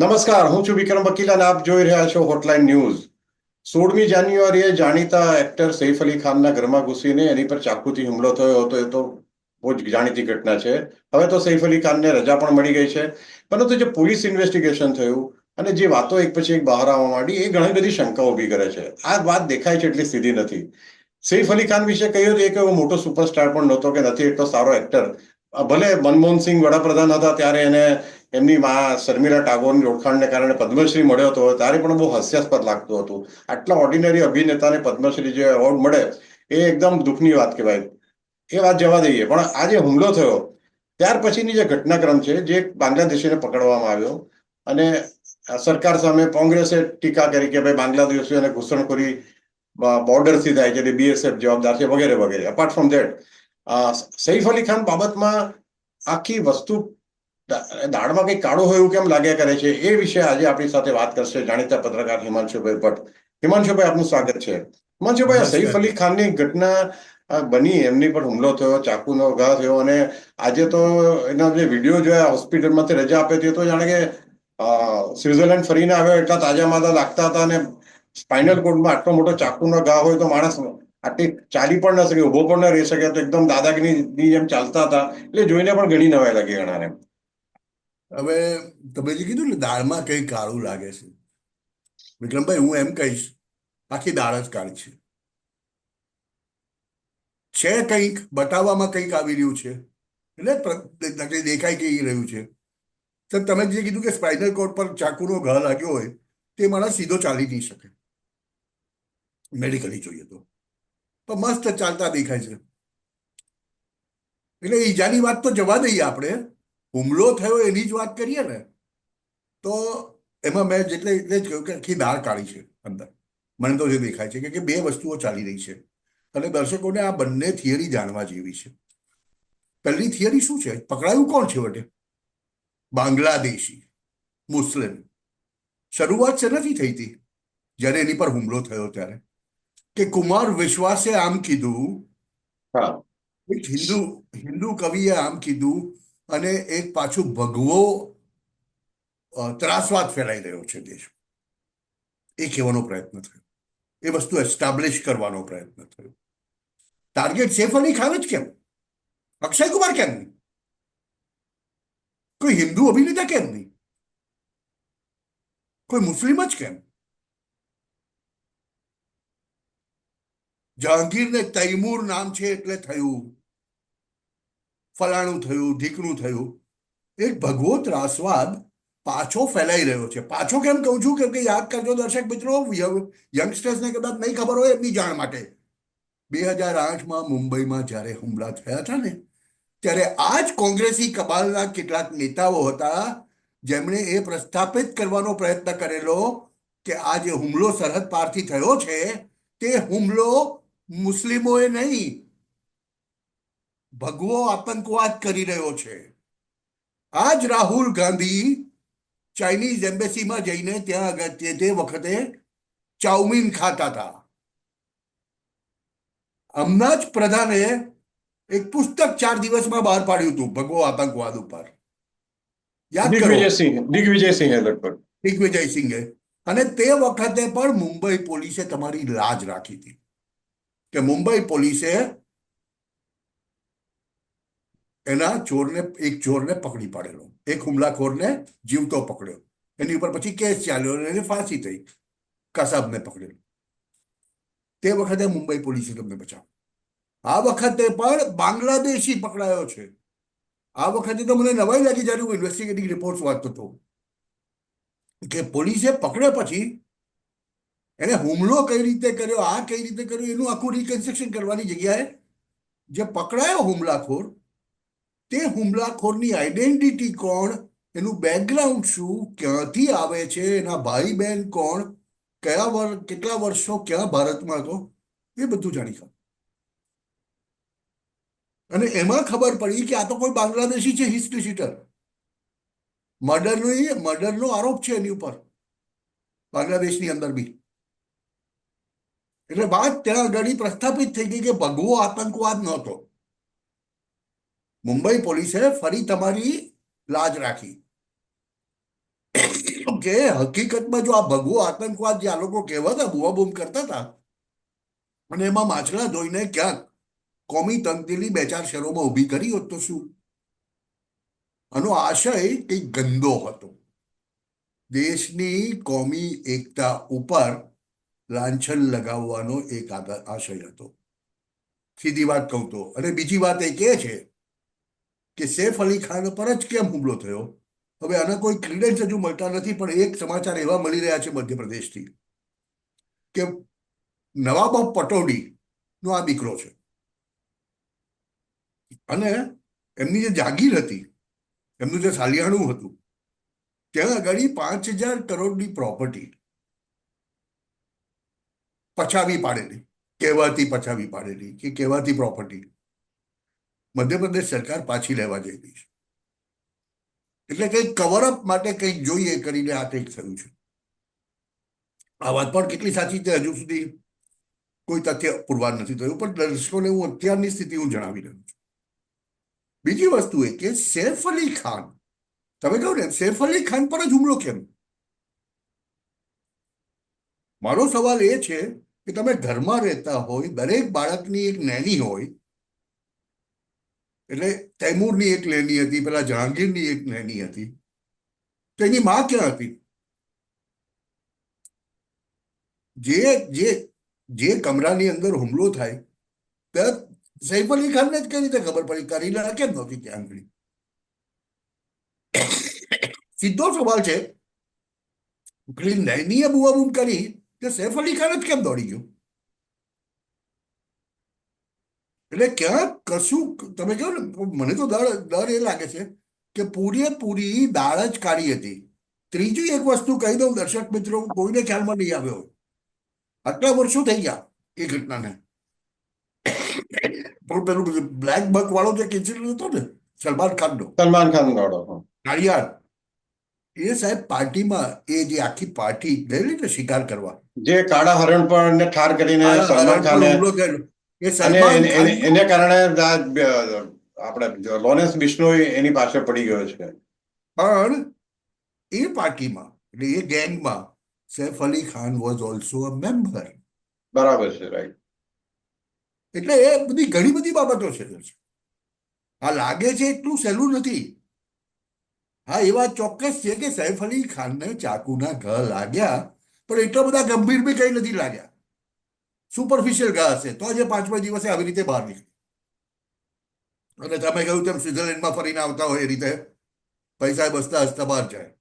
નમસ્કાર, હું છું વિક્રમ વકીલ અને આપ જોઈ રહ્યા છો હોટલાઇન ન્યૂઝ. 16મી જાન્યુઆરીએ જાણીતા એક્ટર સૈફ અલી ખાનના ઘરમાં ઘૂસીને એની પર ચાકુથી હુમલો થયો હતો. એ તો બહુ જ જાણીતી ઘટના છે. હવે તો સૈફ અલી ખાનને રજા પણ મળી ગઈ છે, પરંતુ જે પોલીસ ઇન્વેસ્ટિગેશન થયું અને જે વાતો એક પછી એક બહાર આવવા માંડી એ ઘણી બધી શંકાઓ ઊભી કરે છે. આ વાત દેખાય છે એટલી સીધી નથી. સૈફ અલી ખાન વિશે કહ્યું એક એવો મોટો સુપરસ્ટાર પણ નહોતો કે નથી એટલો સારો એક્ટર. ભલે મનમોહનસિંહ વડાપ્રધાન હતા ત્યારે એને એમની મા શર્મિલા ટાગોરની ઓળખાણને કારણે પદ્મશ્રી મળ્યો હતો, ત્યારે પણ બહુ હાસ્યાસ્પદ લાગતું હતું. આટલા ઓર્ડિનરી અભિનેતાને પદ્મશ્રી જે એવોર્ડ મળે એ એકદમ દુઃખની વાત કહેવાય. એ વાત જવા દઈએ, પણ આ જે હુમલો થયો ત્યાર પછીની જે ઘટનાક્રમ છે, જે બાંગ્લાદેશીને પકડવામાં આવ્યો અને સરકાર સામે કોંગ્રેસે ટીકા કરી કે ભાઈ બાંગ્લાદેશીઓને ઘૂસણખોરી બોર્ડરથી થાય છે, બીએસએફ જવાબદાર છે, વગેરે વગેરે. Apart from that, Saif Ali Khan બાબતમાં આખી વસ્તુ દાળમાં કંઈક કાળું હોય એવું કેમ લાગ્યા કરે છે, એ વિશે આજે આપણી સાથે વાત કરશે જાણીતા પત્રકાર હિમાંશુભાઈ ભટ્ટ. હિમાંશુભાઈ, આપનું સ્વાગત છે. હિમાંશુભાઈ, સૈફ નમસ્કાર. અલી ખાનની ઘટના બની, એમની પર હુમલો થયો, ચાકુનો ઘા થયો અને આજે તો એના જે વિડીયો જોયા હોસ્પિટલમાંથી રજા આપે તે તો જાણે કે સ્વિટ્ઝરલેન્ડ ફરીને આવ્યો એટલા તાજા માદા લાગતા હતા. અને સ્પાઇનલ કોર્ડમાં આટલો મોટો ચાકુનો ઘા હોય તો માણસ આટલી ચાલી પણ ન શકે, ઉભો પણ ન રહી શકે. તો એકદમ દાદાગીરીની જેમ ચાલતા હતા, એટલે જોઈને પણ ઘણી નવાઈ લાગી ઘણાને. હવે તમે જે કીધું ને દાળમાં કંઈ કાળું લાગે છે, વિક્રમભાઈ, હું એમ કહીશ આખી દાળ જ કાળી છે. કંઈક બતાવવામાં કંઈક આવી રહ્યું છે, એટલે દેખાઈ કઈ રહ્યું છે. તો તમે જે કીધું કે સ્પાઇનલ કોર્ડ પર ચાકુનો ઘા લાગ્યો હોય તે માણસ સીધો ચાલી નહીં શકે, મેડિકલી જોઈએ તો મસ્ત ચાલતા દેખાય છે. એટલે ઈજાની વાત તો જવા દઈએ, આપણે હુમલો થયો એની જ વાત કરીએ ને તો એમાં મેં એટલે જ કહ્યું કે આખી દાળ કાળી છે અંદર. મને તો જે દેખાય છે કે બે વસ્તુઓ ચાલી રહી છે અને દર્શકોને આ બંને થિયરી જાણવા જેવી છે. પહેલી થિયરી શું છે? પકડાયું કોણ છે વટે? બાંગ્લાદેશી મુસ્લિમ. શરૂઆત શેનાથી થઈ હતી જ્યારે એની પર હુમલો થયો ત્યારે? કે કુમાર વિશ્વાસે આમ કીધું, હા. એક હિન્દુ હિન્દુ કવિએ આમ કીધું, અને એક પાછું ભગવો ત્રાસવાદ ફેલાઈ રહ્યો છે દેશમાં, એ કહેવાનો પ્રયત્ન થયો. એ વસ્તુ એસ્ટાબ્લિશ કરવાનો પ્રયત્ન થયો. ટાર્ગેટ સૈફ અલી ખાન જ કેમ? અક્ષય કુમાર કેમ નહીં? કોઈ હિન્દુ અભિનેતા કેમ નહીં? કોઈ મુસ્લિમ જ કેમ? જહાંગીર ને તૈમૂર નામ છે એટલે થયું, ફલાણું થયું, ઢીકણું થયું. એક ભગવો ત્રાસવાદ પાછો ફેલાઈ રહ્યો છે. પાછો કેમ કહું છું? કેમ કે યાદ કરજો દર્શક મિત્રો, યંગસ્ટર્સને કદાચ નહીં ખબર હોય એમની જાણ માટે, 2008માં મુંબઈમાં જ્યારે હુમલા થયા હતા ને, ત્યારે આ જ કોંગ્રેસી કબાલના કેટલાક નેતાઓ હતા જેમણે એ પ્રસ્થાપિત કરવાનો પ્રયત્ન કરેલો કે આ જે હુમલો સરહદ પારથી થયો છે તે હુમલો મુસ્લિમોએ નહીં, ભગવો આતંકવાદ કરી રહ્યો છે. આ જ રાહુલ ગાંધી ચાઇનીઝ એમ્બેસીમાં જઈને ત્યાં તે વખતે ચાઉમીન ખાતા હતા. હમણાં જ પ્રધાને એક પુસ્તક 4 દિવસમાં બહાર પાડ્યું હતું ભગવો આતંકવાદ ઉપર. યાદ કરો, દિગ્વિજયસિંહ લગભગ. દિગ્વિજય સિંઘે. અને તે વખતે પણ મુંબઈ પોલીસે તમારી લાજ રાખી હતી કે મુંબઈ પોલીસે એના ચોરને, એક ચોરને પકડી પાડેલો, એક હુમલાખોરને જીવતો પકડ્યો, એની ઉપર પછી કેસ ચાલ્યો અને એને ફાંસી થઈ. કસાબને પકડેલો. તે વખતે મુંબઈ પોલીસે તમને બચાવ્યો. આ વખતે પણ બાંગ્લાદેશી પકડાયો છે. આ વખતે તો મને નવાઈ લાગી જ્યારે હું ઇન્વેસ્ટિગેટિવ રિપોર્ટ વાંચતો હતો કે પોલીસે પકડ્યા પછી એને હુમલો કઈ રીતે કર્યો, આ કઈ રીતે કર્યો, એનું આખું રિકન્સ્ટ્રક્શન કરવાની જગ્યાએ જે પકડાયો હુમલાખોર, તે હુમલાખોરની આઈડેન્ટિટી કોણ, એનું બેકગ્રાઉન્ડ શું, ક્યાંથી આવે છે, એના ભાઈ બહેન કોણ, કેટલા વર્ષો ક્યાં ભારતમાં હતો, એ બધું જાણી ખાધું. અને એમાં ખબર પડી કે આ તો કોઈ બાંગ્લાદેશી છે, હિસ્ટ્રી શીટર. મર્ડરનો આરોપ છે એની ઉપર બાંગ્લાદેશની અંદર બી. એટલે વાત ત્યાં આગળ પ્રસ્થાપિત થઈ ગઈ કે ભગવો આતંકવાદ નહોતો. મુંબઈ પોલીસે ફરી તમારી લાજ રાખી. કે હકીકતમાં જો આ ભગવો આતંકવાદ જે આ લોકો કહેવાતા બુઆબૂમ કરતા હતા અને એમાં માછલા ધોઈને ક્યાંક કોમી તંગદિલી બે ચાર શહેરોમાં ઊભી કરી હોત તો શું? આનો આશય કંઈક ગંદો હતો. દેશની કોમી એકતા ઉપર લાંછન લગાવવાનો એક આશય હતો. સીધી વાત કહું તો. અને બીજી વાત એ કે છે કે સૈફ અલી ખાન પર જ કેમ હુમલો થયો? હવે આના કોઈ ક્લિયરન્સ હજુ મળતા નથી, પણ એક સમાચાર એવા મળી રહ્યા છે મધ્યપ્રદેશથી કે નવાબ ઓફ પટૌડી નો આ દીકરો છે અને એમની જે જાગીર હતી, એમનું જે સાલિયાણું હતું, ત્યાં આગળ 5,000 કરોડની પ્રોપર્ટી પચાવી પાડેલી, કહેવાતી પ્રોપર્ટી મધ્યપ્રદેશ સરકાર પાછી લેવા જઈ રહી છે. એટલે કંઈક કવરઅપ માટે કંઈક જોઈએ કરીને આ કંઈક થયું છે. આ વાત પણ કેટલી સાચી છે હજુ સુધી કોઈ તથ્ય પુરવાર નથી થયું, પણ દર્શકોને હું અત્યારની સ્થિતિ હું જણાવી રહ્યો છું. બીજી વસ્તુ એ કે સૈફ અલી ખાન, તમે કહો ને સૈફ અલી ખાન પર જ હુમલો કેમ? મારો સવાલ એ છે કે તમે ઘરમાં રહેતા હોય, દરેક બાળકની એક નેની હોય, એટલે તૈમૂરની એક નેની હતી, પેલા જહાંગીરની એક નેની હતી, તો એની માં ક્યાં હતી? જે જે જે કમરાની અંદર હુમલો થાય ત્યાં સૈફ અલી ખાનને જ કઈ રીતે ખબર પડી? કરીના કેમ નહોતી ત્યાં આગળ? સીધો સવાલ છે. પેલી નૈનીએ બુઆબૂમ કરી કે સૈફ અલી ખાન જ કેમ દોડી ગયો? એટલે ક્યાંક કશું તમે કહો ને, મને તો ડર એ લાગે છે કે પૂરેપૂરી દાળ જ કાઢી હતી. ત્રીજી એક વસ્તુ કહી દઉં દર્શક મિત્રો, કોઈને ખ્યાલમાં નહીં આવ્યો હોય, આટલા વર્ષો થઈ ગયા એ ઘટનાને, પણ પેલું બ્લેક બક વાળો જે ઇન્સિડન્ટ હતો ને સલમાન ખાનનો, સલમાન ખાન ગાડો. નાળિયાર, એ સાહેબ પાર્ટીમાં એ જે આખી પાર્ટી ગયેલી ને શિકાર કરવા, જે કાળા હરણ પણ ને ઠાર કરીને કાળા સલમાન હરણ પર ખાને, હુમલો થયેલો એ અને સલમાન ખાન એને કારણે આપણે લોરેન્સ બિશ્નોઈ એની પાછળ પડી ગયો છે. પણ એ પાર્ટીમાં એટલે એ ગેંગમાં Saif Ali Khan was also a member. બરાબર છે, રાઈટ. એટલે એ બધી ઘણી બધી બાબતો છે. આ લાગે છે એટલું સહેલું નથી. હા, એ વાત ચોક્કસ છે કે સૈફ અલી ખાનને ચાકુના ઘા લાગ્યા, પણ એટલા બધા ગંભીર બી કઈ નથી લાગ્યા. સુપરફિશિયલ ઘા હશે તો આજે 5મા દિવસે આવી રીતે બહાર નીકળી. અને તમે કહ્યું તેમ સ્વિટરલેન્ડમાં ફરીને આવતા હોય એ રીતે પૈસા બસતા હસતા બહાર જાય.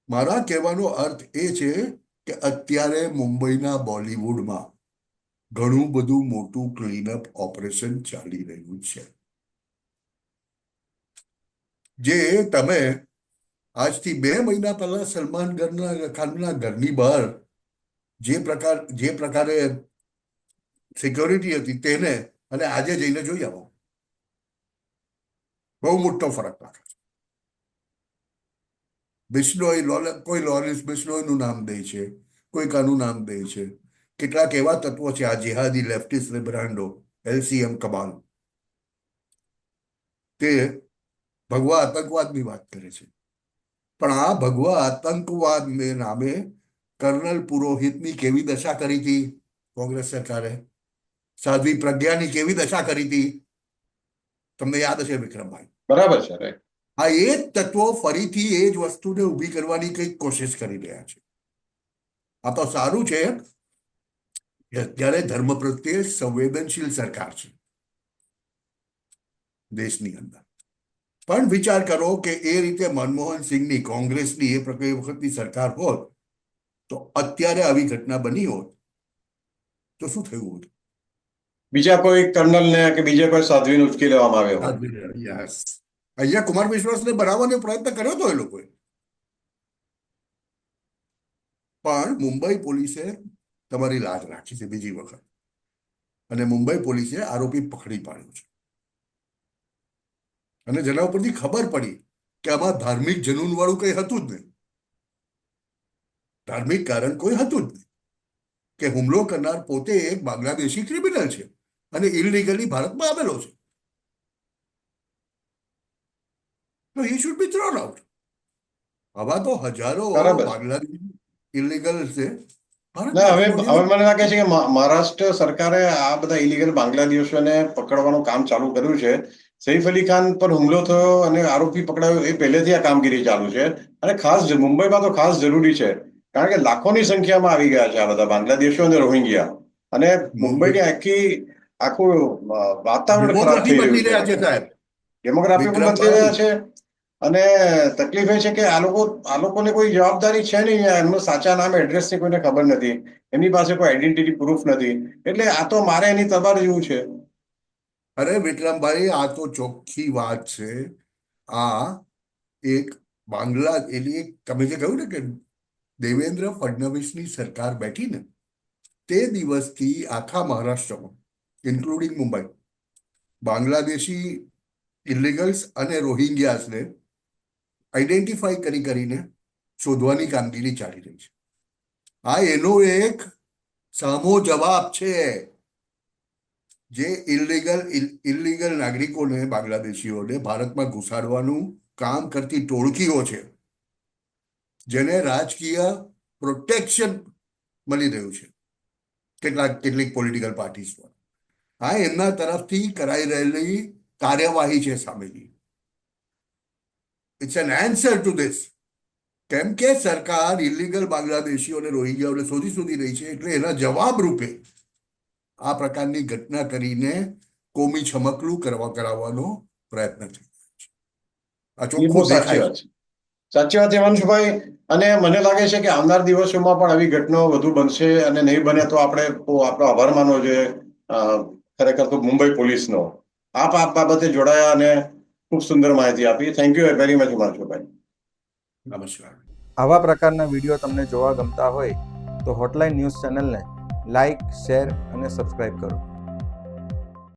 મારા કહેવાનો અર્થ એ છે કે અત્યારે મુંબઈના બોલિવૂડમાં ઘણું બધું મોટું ક્લીનઅપ ઓપરેશન ચાલી રહ્યું છે. જે તમે આજથી 2 મહિના પહેલા સલમાન ખાનના ઘરની બહાર જે પ્રકારે સિક્યોરિટી હતી તેને અને આજે જઈને જોઈ આવો, બહુ મોટો ફરક લાગે છે. બિશ્નોઈ, કોઈ લોરેન્સ બિશ્નોઈનું નામ દે છે, કોઈ કાનું નામ દે છે. કેટલાક એવા તત્વો છે, આ જેહાદી લેફ્ટિસ્ટ લિબરાન્ડો, LCM કબાલ, તે ભગવા આતંકવાદની વાત કરે છે. પણ આ ભગવા આતંકવાદને નામે કર્નલ પુરોહિતની કેવી દશા કરી હતી કોંગ્રેસ સરકારે? સાધ્વી પ્રજ્ઞાની કેવી દશા કરી હતી? તમને યાદ હશે વિક્રમભાઈ. બરાબર છે, રાઈટ. આ એ જ તત્વો ફરીથી એ જ વસ્તુને ઊભી કરવાની કંઈક કોશિશ કરી રહ્યા છે. આ તો સારું છે કે અત્યારે ધર્મ પ્રત્યે સંવેદનશીલ સરકાર છે દેશની અંદર. પણ વિચાર કરો કે એ રીતે મનમોહન સિંહની કોંગ્રેસની એ વખતની સરકાર હોત તો અત્યારે આવી ઘટના બની હોત તો શું થયું હોત? બીજા કોઈ કર્નલને કે બીજા કોઈ સાધ્વીને ઉચકી લેવામાં આવ્યો હોય. યસ, અહીંયા કુમાર વિશ્વાસને બનાવવાનો પ્રયત્ન કર્યો હતો એ લોકોએ, પણ મુંબઈ પોલીસે તમારી લાજ રાખી છે બીજી વખત, અને મુંબઈ પોલીસે આરોપી પકડી પાડ્યો છે. અને જેના ઉપરથી ખબર પડી કે આમાં ધાર્મિક જનૂન વાળું કંઈ હતું જ નહીં, ધાર્મિક કારણ કોઈ હતું જ નહીં, કે હુમલો કરનાર પોતે એક બાંગ્લાદેશી ક્રિમિનલ છે અને ઇલીગલી ભારતમાં આવેલો છે, તો he should be thrown out. આવા તો હજારો બરાબર. બાંગ્લાદેશી ઇલીગલ છે. ભારત ના, હવે નાખી હવે મને લાગે છે કે મહારાષ્ટ્ર સરકારે આ બધા ઇલીગલ બાંગ્લાદેશીઓને પકડવાનું કામ ચાલુ કર્યું છે. સૈફ અલી ખાન પર હુમલો થયો અને આરોપી પકડાયો એ પહેલેથી આ કામગીરી ચાલુ છે. અને ખાસ મુંબઈમાં તો ખાસ જરૂરી છે, કારણ કે લાખોની સંખ્યામાં આવી ગયા છે આ બધા બાંગ્લાદેશીઓ અને રોહિંગ્યા. અને મુંબઈ મુંબઈની આખું વાતાવરણ ખરાબ ડેમોગ્રાફી થઈ બદલી રહ્યું છે રહ્યા છે એનાથી. સાહેબ. ડેમોગ્રાફી પણ બદલી વિક્રમભાઈ, રહ્યા છે. અને તકલીફ એ છે કે આ લોકોને કોઈ જવાબદારી છે નહીં. એમનું સાચા નામ એડ્રેસની કોઈને ખબર નથી. એમની પાસે કોઈ આઈડેન્ટિટી પ્રૂફ નથી. એટલે આ તો મારે એની તલવાર જેવું છે. અરે વિક્રમભાઈ, આ તો ચોખ્ખી વાત છે. આ એક એક તમે જે કહ્યું ને કે દેવેન્દ્ર ફડણવીસની સરકાર બેઠી ને તે દિવસથી આખા મહારાષ્ટ્રમાં ઇન્ક્લુડિંગ મુંબઈ બાંગ્લાદેશી ઇલીગલ્સ અને રોહિંગ્યાસને આઈડેન્ટિફાઈ કરીને શોધવાની કામગીરી ચાલી રહી છે. આ એનો એક સામો જવાબ છે. જે ઇલીગલ નાગરિકોને બાંગ્લાદેશીઓને ભારતમાં ઘુસાડવાનું કામ કરતી ટોળકીઓ છે, જેને રાજકીય પ્રોટેક્શન મળી રહ્યું છે કેટલીક પોલિટિકલ પાર્ટીઝ પર, આ એમના તરફથી કરાઈ રહેલી કાર્યવાહી છે સામેની. It's an answer to this. કેમ કે સરકાર ઇલીગલ બાંગ્લાદેશીઓ અને રોહિંગ્યાઓને શોધી રહી છે, એટલે એના જવાબ રૂપે આ પ્રકારની ઘટના કરીને કોમી છમકલું કરાવવાનો પ્રયત્ન થઈ રહ્યો છે. આ એ બહુ ચોખ્ખું સાચી દેખાય વાત છે. સાચી વાત હિમાંશુભાઈ. અને મને લાગે છે કે આવનાર દિવસોમાં પણ આવી ઘટનાઓ વધુ બનશે, અને નહીં બને તો આપણો આભાર માનવો જોઈએ ખરેખર તો મુંબઈ પોલીસનો. આ બાબતે જોડાયા અને ખૂબ સુંદર માહિતી આપી. થેન્ક યુ વેરી મચ હિમાંશુભાઈ. છે. નમસ્કાર. આવા પ્રકારના વિડીયો તમને જોવા ગમતા હોય તો હોટલાઇન ન્યૂઝ ચેનલને લાઇક, શેર અને સબસ્ક્રાઇબ કરો.